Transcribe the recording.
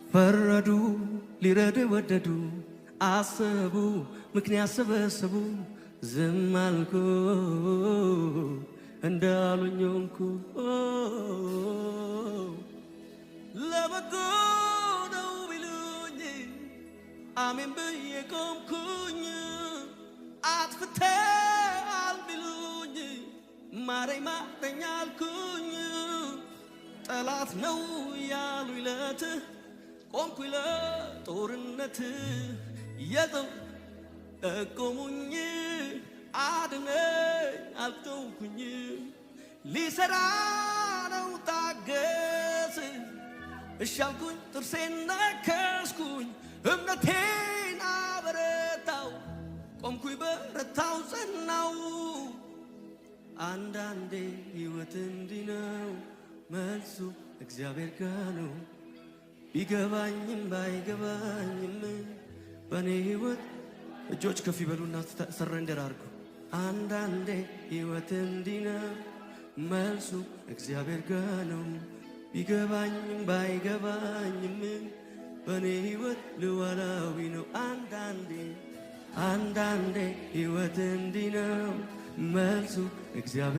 ፈረዱ ሊረዱ ወደዱ አሰቡ ምክንያት ሰበሰቡ ዝም አልኩ እንዳሉኝ ሆንኩ ለበጎ ነው ቢሉኝ አሜን ብዬ ቆምኩኝ አጥፍተሃል ቢሉኝ ማረኝ ማረኝ አልኩኝ ጠላት ነው ያሉኝ ለት ቆምኩኝ ለጦርነት የጠቆሙኝ አድነኝ አልተውኩኝ ሊሰራ ነው ታገስ እሻልኩኝ ጥርሴን ነከስኩኝ እምነቴን አበረታው ቆምኩኝ በረታው ጸናው አንዳንዴ ሕይወት እንዲህ ነው መልሱ እግዚአብሔር ጋር ነው ቢገባኝም ባይገባኝም በኔ ሕይወት እጆች ከፍ ይበሉና ሰረንደር አድርጉ አንዳንዴ ሕይወት እንዲህ ነው መልሱ እግዚአብሔር ጋር ነው ቢገባኝም ባይገባኝም በኔ ሕይወት ልዋላዊ ነው አንዳንዴ ሕይወት እንዲህ ነው መልሱ እግዚአብሔር